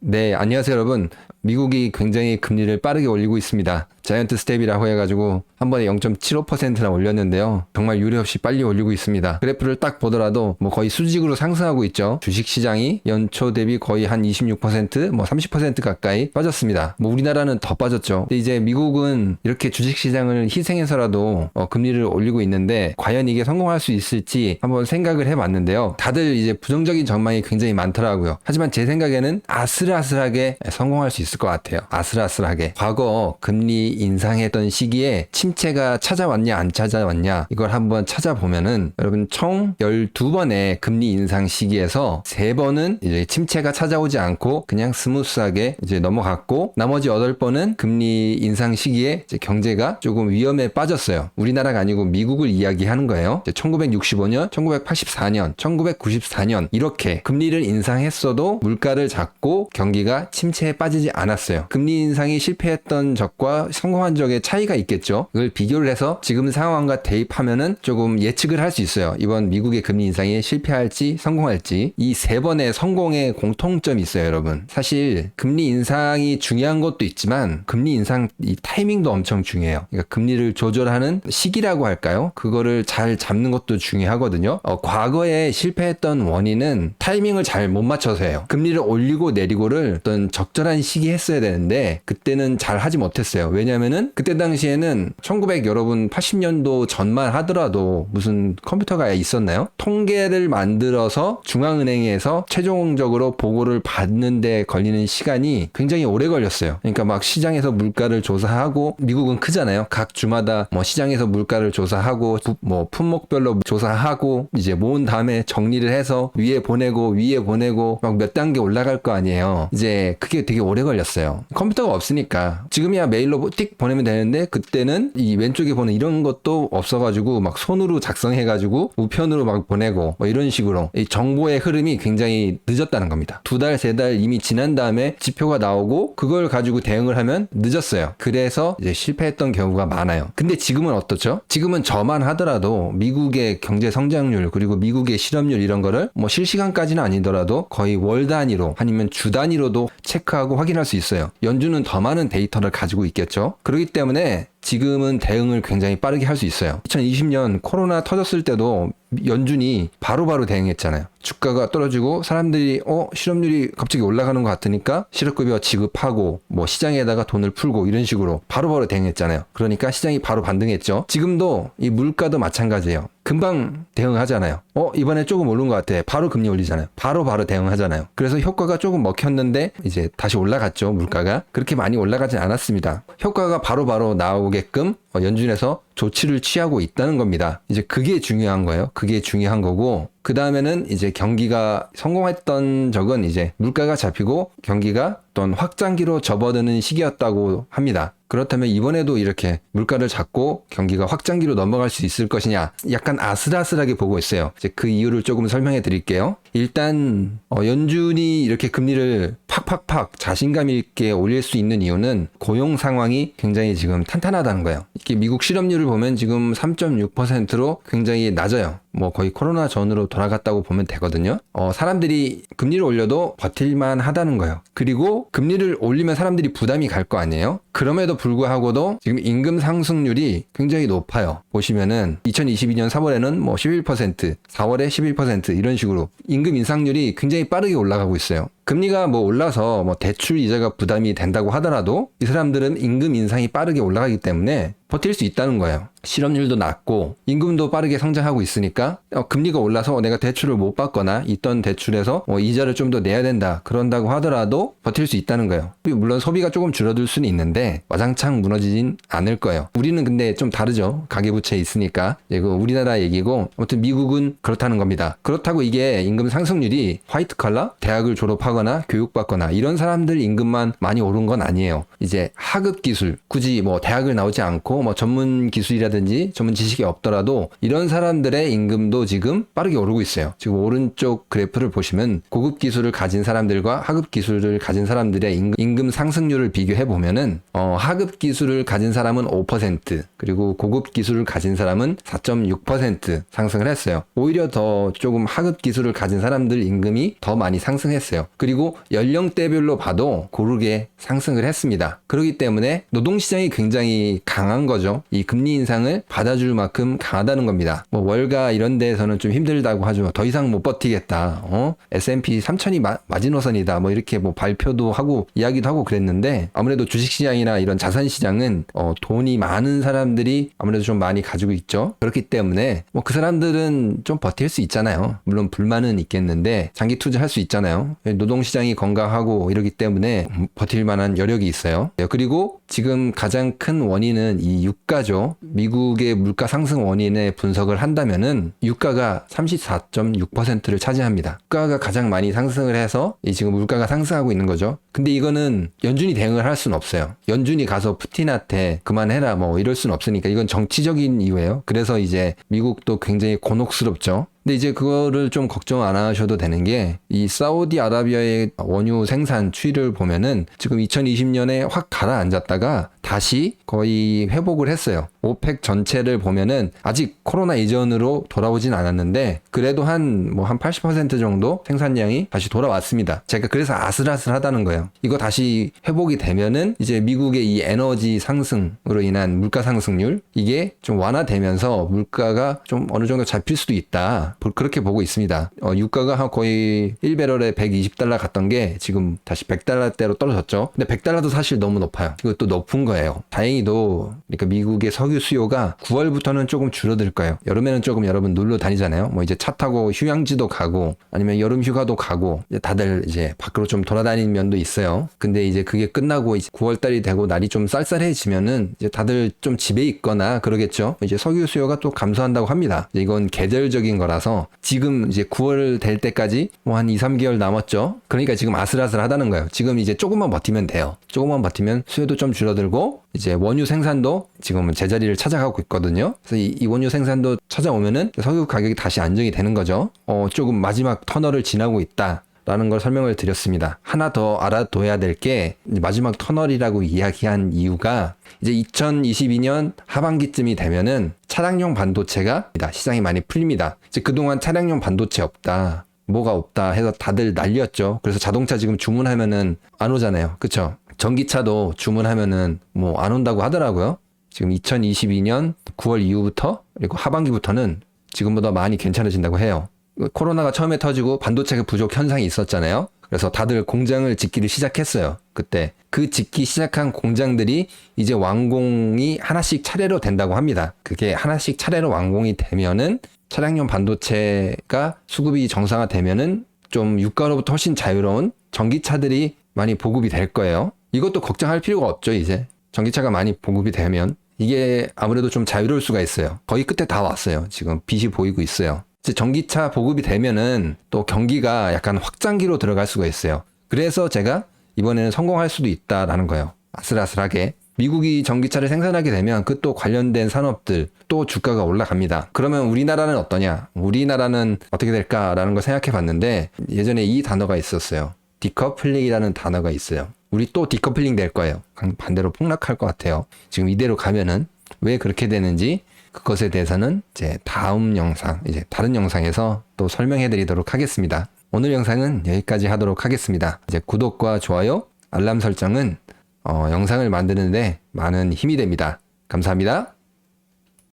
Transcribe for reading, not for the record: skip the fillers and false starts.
네, 안녕하세요, 여러분. 미국이 굉장히 금리를 빠르게 올리고 있습니다. 자이언트 스텝이라고 해가지고 한 번에 0.75%나 올렸는데요. 정말 유례 없이 빨리 올리고 있습니다. 그래프를 딱 보더라도 뭐 거의 수직으로 상승하고 있죠. 주식시장이 연초 대비 거의 한 26%, 뭐 30% 가까이 빠졌습니다. 뭐 우리나라는 더 빠졌죠. 근데 이제 미국은 이렇게 주식시장을 희생해서라도 금리를 올리고 있는데 과연 이게 성공할 수 있을지 한번 생각을 해봤는데요. 다들 이제 부정적인 전망이 굉장히 많더라고요. 하지만 제 생각에는 아슬아슬하게 성공할 수 있을 것 같아요. 아슬아슬하게. 과거 금리 인상했던 시기에 침체가 찾아왔냐 안 찾아왔냐 이걸 한번 찾아보면은 여러분 총 12번의 금리 인상 시기에서 3번은 이제 침체가 찾아오지 않고 그냥 스무스하게 이제 넘어갔고 나머지 8번은 금리 인상 시기에 이제 경제가 조금 위험에 빠졌어요. 우리나라가 아니고 미국을 이야기하는 거예요. 1965년, 1984년, 1994년 이렇게 금리를 인상했어도 물가를 잡고 경기가 침체에 빠지지 않았어요. 금리 인상이 실패했던 적과 성공한 적의 차이가 있겠죠. 그걸 비교를 해서 지금 상황과 대입하면은 조금 예측을 할 수 있어요. 이번 미국의 금리 인상이 실패할지 성공할지. 이 3번의 성공의 공통점이 있어요, 여러분. 사실 금리 인상이 중요한 것도 있지만 금리 인상 이 타이밍도 엄청 중요해요. 그러니까 금리를 조절하는 시기라고 할까요? 그거를 잘 잡는 것도 중요하거든요. 과거에 실패했던 원인은 타이밍을 잘 못 맞춰서예요. 금리를 올리고 내리고를 어떤 적절한 시기에 했어야 되는데 그때는 잘 하지 못했어요. 왜냐면은 그때 당시에는 80년도 전만 하더라도 무슨 컴퓨터가 있었나요? 통계를 만들어서 중앙은행에서 최종적으로 보고를 받는데 걸리는 시간이 굉장히 오래 걸렸어요. 그러니까 막 시장에서 물가를 조사하고 미국은 크잖아요. 각 주마다 뭐 시장에서 물가를 조사하고 뭐 품목별로 조사하고 이제 모은 다음에 정리를 해서 위에 보내고 막 몇 단계 올라갈 거 아니에요. 이제 그게 되게 오래 걸렸어요. 컴퓨터가 없으니까 지금이야 메일로 띡 보내면 되는데 그때는 이 왼쪽에 보는 이런 것도 없어가지고 막 손으로 작성해가지고 우편으로 막 보내고 뭐 이런 식으로 이 정보의 흐름이 굉장히 늦었다는 겁니다. 2달, 3달 이미 지난 다음에 지표가 나오고 그걸 가지고 대응을 하면 늦었어요. 그래서 이제 실패했던 경우가 많아요. 근데 지금은 어떻죠? 지금은 저만 하더라도 미국의 경제 성장률 그리고 미국의 실업률 이런 거를 뭐 실시간까지는 아니더라도 거의 월 단위로 아니면 주 단위로도 체크하고 확인할 수 있어요. 연준은 더 많은 데이터를 가지고 있겠죠. 그렇기 때문에 지금은 대응을 굉장히 빠르게 할 수 있어요. 2020년 코로나 터졌을 때도 연준이 바로바로 대응했잖아요. 주가가 떨어지고 사람들이 실업률이 갑자기 올라가는 것 같으니까 실업급여 지급하고 뭐 시장에다가 돈을 풀고 이런 식으로 바로바로 대응했잖아요. 그러니까 시장이 바로 반등했죠. 지금도 이 물가도 마찬가지예요. 금방 대응하잖아요. 이번에 조금 오른 것 같아. 바로 금리 올리잖아요. 바로 대응하잖아요. 그래서 효과가 조금 먹혔는데 이제 다시 올라갔죠. 물가가. 그렇게 많이 올라가진 않았습니다. 효과가 바로 나오게끔 연준에서 조치를 취하고 있다는 겁니다. 이제 그게 중요한 거예요. 그게 중요한 거고 그 다음에는 이제 경기가 성공했던 적은 이제 물가가 잡히고 경기가 어떤 확장기로 접어드는 시기였다고 합니다. 그렇다면 이번에도 이렇게 물가를 잡고 경기가 확장기로 넘어갈 수 있을 것이냐 약간 아슬아슬하게 보고 있어요. 이제 그 이유를 조금 설명해 드릴게요. 일단 연준이 이렇게 금리를 팍팍팍 자신감 있게 올릴 수 있는 이유는 고용 상황이 굉장히 지금 탄탄하다는 거예요. 이렇게 미국 실업률을 보면 지금 3.6%로 굉장히 낮아요. 뭐 거의 코로나 전으로 돌아갔다고 보면 되거든요. 사람들이 금리를 올려도 버틸만 하다는 거예요. 그리고 금리를 올리면 사람들이 부담이 갈 거 아니에요. 그럼에도 불구하고도 지금 임금 상승률이 굉장히 높아요. 보시면은 2022년 3월에는 뭐 11%, 4월에 11% 이런 식으로 임금 인상률이 굉장히 빠르게 올라가고 있어요. 금리가 뭐 올라서 뭐 대출 이자가 부담이 된다고 하더라도 이 사람들은 임금 인상이 빠르게 올라가기 때문에 버틸 수 있다는 거예요. 실업률도 낮고 임금도 빠르게 성장하고 있으니까 금리가 올라서 내가 대출을 못 받거나 있던 대출에서 이자를 좀 더 내야 된다 그런다고 하더라도 버틸 수 있다는 거예요. 물론 소비가 조금 줄어들 수는 있는데 와장창 무너지진 않을 거예요. 우리는 근데 좀 다르죠. 가계부채 있으니까. 이거 우리나라 얘기고 아무튼 미국은 그렇다는 겁니다. 그렇다고 이게 임금 상승률이 화이트 컬러 대학을 졸업하거나 교육받거나 이런 사람들 임금만 많이 오른 건 아니에요. 이제 하급 기술 굳이 뭐 대학을 나오지 않고 뭐 전문 기술이라든지 전문 지식이 없더라도 이런 사람들의 임금도 지금 빠르게 오르고 있어요. 지금 오른쪽 그래프를 보시면 고급 기술을 가진 사람들과 하급 기술을 가진 사람들의 임금 상승률을 비교해 보면은 하급 기술을 가진 사람은 5% 그리고 고급 기술을 가진 사람은 4.6% 상승을 했어요. 오히려 더 조금 하급 기술을 가진 사람들 임금이 더 많이 상승했어요. 그리고 연령대별로 봐도 고르게 상승을 했습니다. 그렇기 때문에 노동시장이 굉장히 강한 거죠. 이 금리 인상을 받아줄 만큼 강하다는 겁니다. 뭐 월가 이런 데에서는 좀 힘들다고 하죠. 더 이상 못 버티겠다. S&P 3000이 마지노선이다. 뭐 이렇게 뭐 발표도 하고 이야기도 하고 그랬는데 아무래도 주식시장이나 이런 자산시장은 돈이 많은 사람들이 아무래도 좀 많이 가지고 있죠. 그렇기 때문에 뭐 그 사람들은 좀 버틸 수 있잖아요. 물론 불만은 있겠는데 장기 투자할 수 있잖아요. 노동시장이 건강하고 이러기 때문에 버틸 만한 여력이 있어요. 그리고 지금 가장 큰 원인은 이 유가죠. 미국의 물가 상승 원인의 분석을 한다면은 유가가 34.6%를 차지합니다. 유가가 가장 많이 상승을 해서 지금 물가가 상승하고 있는 거죠. 근데 이거는 연준이 대응을 할 수는 없어요. 연준이 가서 푸틴한테 그만해라 뭐 이럴 수는 없으니까 이건 정치적인 이유예요. 그래서 이제 미국도 굉장히 곤혹스럽죠. 근데 이제 그거를 좀 걱정 안 하셔도 되는 게 이 사우디아라비아의 원유 생산 추이를 보면은 지금 2020년에 확 가라앉았다가 다시 거의 회복을 했어요. 오펙 전체를 보면은 아직 코로나 이전으로 돌아오진 않았는데 그래도 한 80% 정도 생산량이 다시 돌아왔습니다. 제가 그래서 아슬아슬하다는 거예요. 이거 다시 회복이 되면은 이제 미국의 이 에너지 상승으로 인한 물가 상승률 이게 좀 완화되면서 물가가 좀 어느 정도 잡힐 수도 있다. 그렇게 보고 있습니다. 유가가 거의 1배럴에 120달러 갔던 게 지금 다시 100달러대로 떨어졌죠. 근데 100달러도 사실 너무 높아요. 이것도 높은 거예요. 다행히도 그러니까 미국의 석유 수요가 9월부터는 조금 줄어들 거예요. 여름에는 조금 여러분 놀러 다니잖아요. 뭐 이제 차 타고 휴양지도 가고 아니면 여름 휴가도 가고 다들 이제 밖으로 좀 돌아다니는 면도 있어요. 근데 이제 그게 끝나고 이제 9월달이 되고 날이 좀 쌀쌀해지면은 이제 다들 좀 집에 있거나 그러겠죠. 이제 석유 수요가 또 감소한다고 합니다. 이건 계절적인 거라서 지금 이제 9월 될 때까지 뭐 한 2, 3개월 남았죠. 그러니까 지금 아슬아슬하다는 거예요. 지금 이제 조금만 버티면 돼요. 조금만 버티면 수요도 좀 줄어들고 이제 원유 생산도 지금은 제자리를 찾아가고 있거든요. 그래서 이 원유 생산도 찾아오면은 석유 가격이 다시 안정이 되는 거죠. 조금 마지막 터널을 지나고 있다. 라는 걸 설명을 드렸습니다. 하나 더 알아둬야 될 게 마지막 터널이라고 이야기한 이유가 이제 2022년 하반기쯤이 되면은 차량용 반도체가 시장이 많이 풀립니다. 이제 그동안 차량용 반도체 없다. 뭐가 없다 해서 다들 난리였죠. 그래서 자동차 지금 주문하면은 안 오잖아요. 그쵸? 전기차도 주문하면은 뭐 안 온다고 하더라고요. 지금 2022년 9월 이후부터 그리고 하반기부터는 지금보다 많이 괜찮아진다고 해요. 코로나가 처음에 터지고 반도체가 부족 현상이 있었잖아요. 그래서 다들 공장을 짓기를 시작했어요. 그때 그 짓기 시작한 공장들이 이제 완공이 하나씩 차례로 된다고 합니다. 그게 하나씩 차례로 완공이 되면은 차량용 반도체가 수급이 정상화되면은 좀 유가로부터 훨씬 자유로운 전기차들이 많이 보급이 될 거예요. 이것도 걱정할 필요가 없죠. 이제 전기차가 많이 보급이 되면 이게 아무래도 좀 자유로울 수가 있어요. 거의 끝에 다 왔어요. 지금 빛이 보이고 있어요. 이제 전기차 보급이 되면은 또 경기가 약간 확장기로 들어갈 수가 있어요. 그래서 제가 이번에는 성공할 수도 있다라는 거예요. 아슬아슬하게. 미국이 전기차를 생산하게 되면 그 또 관련된 산업들 또 주가가 올라갑니다. 그러면 우리나라는 어떠냐? 우리나라는 어떻게 될까라는 걸 생각해 봤는데 예전에 이 단어가 있었어요. 디커플링이라는 단어가 있어요. 우리 또 디커플링 될 거예요. 반대로 폭락할 것 같아요. 지금 이대로 가면은 왜 그렇게 되는지 그것에 대해서는 이제 다음 영상, 이제 다른 영상에서 또 설명해 드리도록 하겠습니다. 오늘 영상은 여기까지 하도록 하겠습니다. 이제 구독과 좋아요, 알람 설정은 영상을 만드는데 많은 힘이 됩니다. 감사합니다.